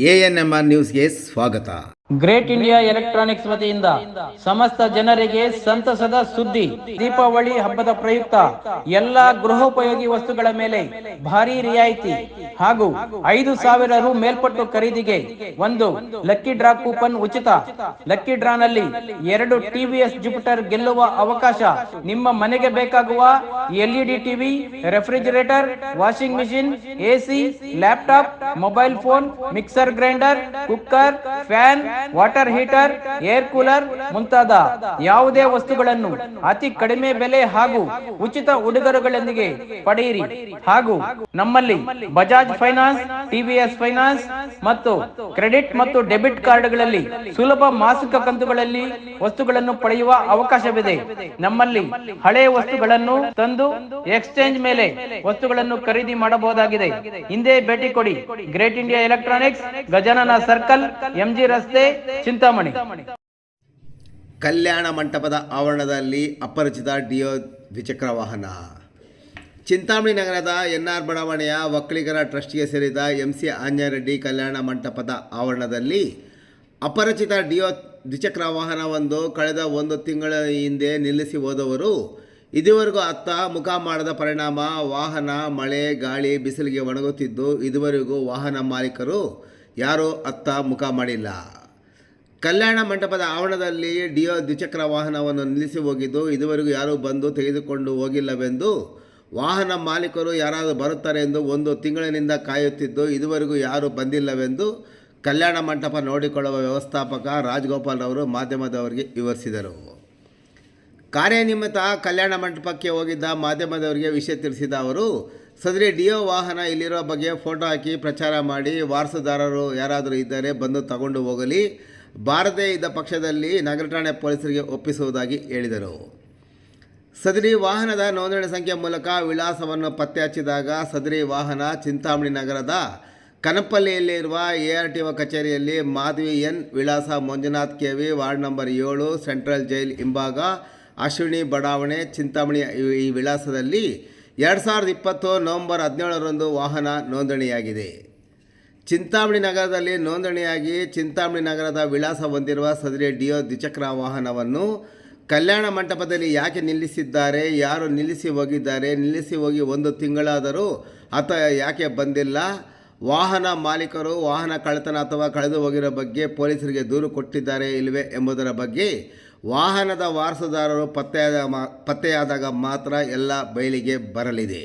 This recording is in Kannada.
ಎಎನ್ಎಂಆರ್ ನ್ಯೂಸ್ಗೆ ಸ್ವಾಗತ. ಗ್ರೇಟ್ ಇಂಡಿಯಾ ಎಲೆಕ್ಟ್ರಾನಿಕ್ಸ್ ವತಿಯಿಂದ ಸಮಸ್ತ ಜನರಿಗೆ ಸಂತಸದ ಸುದ್ದಿ. ದೀಪಾವಳಿ ಹಬ್ಬದ ಪ್ರಯುಕ್ತ ಎಲ್ಲಾ ಗೃಹೋಪಯೋಗಿ ವಸ್ತುಗಳ ಮೇಲೆ ಭಾರಿ ರಿಯಾಯಿತಿ ಹಾಗೂ 5,000 ರು ಮೇಲ್ಪಟ್ಟು ಖರೀದಿಗೆ ಒಂದು ಲಕ್ಕಿ ಡ್ರಾ ಕೂಪನ್ ಉಚಿತ. ಲಕ್ಕಿ ಡ್ರಾನಲ್ಲಿ 2 ಟಿವಿಎಸ್ ಜುಪಿಟರ್ ಗೆಲ್ಲುವ ಅವಕಾಶ. ನಿಮ್ಮ ಮನೆಗೆ ಬೇಕಾಗುವ LED TV, refrigerator, washing machine, AC, laptop, mobile phone, mixer grinder, cooker, fan, water heater, air cooler ಮುಂತಾದ ಯಾವುದೇ ವಸ್ತುಗಳನ್ನು ಅತಿ ಕಡಿಮೆ ಬೆಲೆ ಹಾಗೂ ಉಚಿತ ಉಡುಗೊರೆಗಳೊಂದಿಗೆ ಪಡೆಯಿರಿ. ಹಾಗೂ ನಮ್ಮಲ್ಲಿ ಬಜಾಜ್ ಫೈನಾನ್ಸ್, ಟಿವಿಎಸ್ ಫೈನಾನ್ಸ್ ಮತ್ತು ಕ್ರೆಡಿಟ್ ಮತ್ತು ಡೆಬಿಟ್ ಕಾರ್ಡ್ಗಳಲ್ಲಿ ಸುಲಭ ಮಾಸಿಕ ಕಂತುಗಳಲ್ಲಿ ವಸ್ತುಗಳನ್ನು ಪಡೆಯುವ ಅವಕಾಶವಿದೆ. ನಮ್ಮಲ್ಲಿ ಹಳೆಯ ವಸ್ತುಗಳನ್ನು ತಂದು ಎಕ್ಸ್ಚೇಂಜ್ ಮೇಲೆ ವಸ್ತುಗಳನ್ನು ಖರೀದಿ ಮಾಡಬಹುದಾಗಿದೆ. ಹಿಂದೆ ಭೇಟಿ ಕೊಡಿ. Great India electronics, Gajanana circle, MG ರಸ್ತೆ, ಚಿಂತಾಮಣಿ. ಕಲ್ಯಾಣ ಮಂಟಪದ ಆವರಣದಲ್ಲಿ ಅಪರಿಚಿತ ಡಿಯೋ ದ್ವಿಚಕ್ರ ವಾಹನ. ಚಿಂತಾಮಣಿ ನಗರದ ಎನ್ಆರ್ ಬಡಾವಣೆಯ ಒಕ್ಕಲಿಗರ ಟ್ರಸ್ಟ್ಗೆ ಸೇರಿದ ಎಂಸಿ ಆಂಜನೇಯರೆಡ್ಡಿ ಕಲ್ಯಾಣ ಮಂಟಪದ ಆವರಣದಲ್ಲಿ ಅಪರಿಚಿತ ಡಿಯೋ ದ್ವಿಚಕ್ರ ವಾಹನವೊಂದು ಕಳೆದ 1 ತಿಂಗಳ ಹಿಂದೆ ನಿಲ್ಲಿಸಿ ಹೋದವರು ಇದುವರೆಗೂ ಅತ್ತ ಮುಖ ಮಾಡದ ಪರಿಣಾಮ ವಾಹನ ಮಳೆ, ಗಾಳಿ, ಬಿಸಿಲಿಗೆ ಒಣಗುತ್ತಿದ್ದು ಇದುವರೆಗೂ ವಾಹನ ಮಾಲೀಕರು ಯಾರೂ ಅತ್ತ ಮುಖ ಮಾಡಿಲ್ಲ. ಕಲ್ಯಾಣ ಮಂಟಪದ ಆವರಣದಲ್ಲಿ ಡಿಯೋ ದ್ವಿಚಕ್ರ ವಾಹನವನ್ನು ನಿಲ್ಲಿಸಿ ಹೋಗಿದ್ದು ಇದುವರೆಗೂ ಯಾರೂ ಬಂದು ತೆಗೆದುಕೊಂಡು ಹೋಗಿಲ್ಲವೆಂದು, ವಾಹನ ಮಾಲೀಕರು ಯಾರಾದರೂ ಬರುತ್ತಾರೆ ಎಂದು 1 ತಿಂಗಳಿನಿಂದ ಕಾಯುತ್ತಿದ್ದು ಇದುವರೆಗೂ ಯಾರೂ ಬಂದಿಲ್ಲವೆಂದು ಕಲ್ಯಾಣ ಮಂಟಪ ನೋಡಿಕೊಳ್ಳುವ ವ್ಯವಸ್ಥಾಪಕ ರಾಜಗೋಪಾಲ್ ಅವರು ಮಾಧ್ಯಮದವರಿಗೆ ವಿವರಿಸಿದರು. ಕಾರ್ಯನಿಮಿತ್ತ ಕಲ್ಯಾಣ ಮಂಟಪಕ್ಕೆ ಹೋಗಿದ್ದ ಮಾಧ್ಯಮದವರಿಗೆ ವಿಷಯ ತಿಳಿಸಿದ ಅವರು, ಸದರಿ ಡಿಯೋ ವಾಹನ ಇಲ್ಲಿರುವ ಬಗ್ಗೆ ಫೋಟೋ ಹಾಕಿ ಪ್ರಚಾರ ಮಾಡಿ, ವಾರಸುದಾರರು ಯಾರಾದರೂ ಇದ್ದರೆ ಬಂದು ತಗೊಂಡು ಹೋಗಲಿ, ಬಾರದೇ ಇದ್ದ ಪಕ್ಷದಲ್ಲಿ ನಗರ ಠಾಣೆ ಪೊಲೀಸರಿಗೆ ಒಪ್ಪಿಸುವುದಾಗಿ ಹೇಳಿದರು. ಸದರಿ ವಾಹನದ ನೋಂದಣಿ ಸಂಖ್ಯೆ ಮೂಲಕ ವಿಳಾಸವನ್ನು ಪತ್ತೆ ಹಚ್ಚಿದಾಗ ಸದರಿ ವಾಹನ ಚಿಂತಾಮಣಿ ನಗರದ ಕನಪಲ್ಲಿಯಲ್ಲಿರುವ ಎಆರ್ಟಿಒ ಕಚೇರಿಯಲ್ಲಿ ಮಾಧವಿ ಎನ್, ವಿಳಾಸ Manjunath KV, ward number 7, central jail ಹಿಂಭಾಗ, ಅಶ್ವಿನಿ ಬಡಾವಣೆ, ಚಿಂತಾಮಣಿ ಈ ವಿಳಾಸದಲ್ಲಿ 2020 ನವೆಂಬರ್ 17ರಂದು ವಾಹನ ನೋಂದಣಿಯಾಗಿದೆ. ಚಿಂತಾಮಣಿ ನಗರದಲ್ಲಿ ನೋಂದಣಿಯಾಗಿ ಚಿಂತಾಮಣಿ ನಗರದ ವಿಳಾಸ ಹೊಂದಿರುವ ಸದರಿ ಡಿಯೋ ದ್ವಿಚಕ್ರ ವಾಹನವನ್ನು ಕಲ್ಯಾಣ ಮಂಟಪದಲ್ಲಿ ಯಾಕೆ ನಿಲ್ಲಿಸಿದ್ದಾರೆ, ಯಾರು ನಿಲ್ಲಿಸಿ ಹೋಗಿದ್ದಾರೆ, ನಿಲ್ಲಿಸಿ ಹೋಗಿ 1 ತಿಂಗಳಾದರೂ ಆತ ಯಾಕೆ ಬಂದಿಲ್ಲ, ವಾಹನ ಮಾಲೀಕರು ವಾಹನ ಕಳ್ಳತನ ಅಥವಾ ಕಳೆದು ಹೋಗಿರೋ ಬಗ್ಗೆ ಪೊಲೀಸರಿಗೆ ದೂರು ಕೊಟ್ಟಿದ್ದಾರೆ ಇಲ್ಲವೇ ಎಂಬುದರ ಬಗ್ಗೆ ವಾಹನದ ವಾರಸುದಾರರು ಪತ್ತೆಯಾದಾಗ ಮಾತ್ರ ಎಲ್ಲ ಬಯಲಿಗೆ ಬರಲಿದೆ.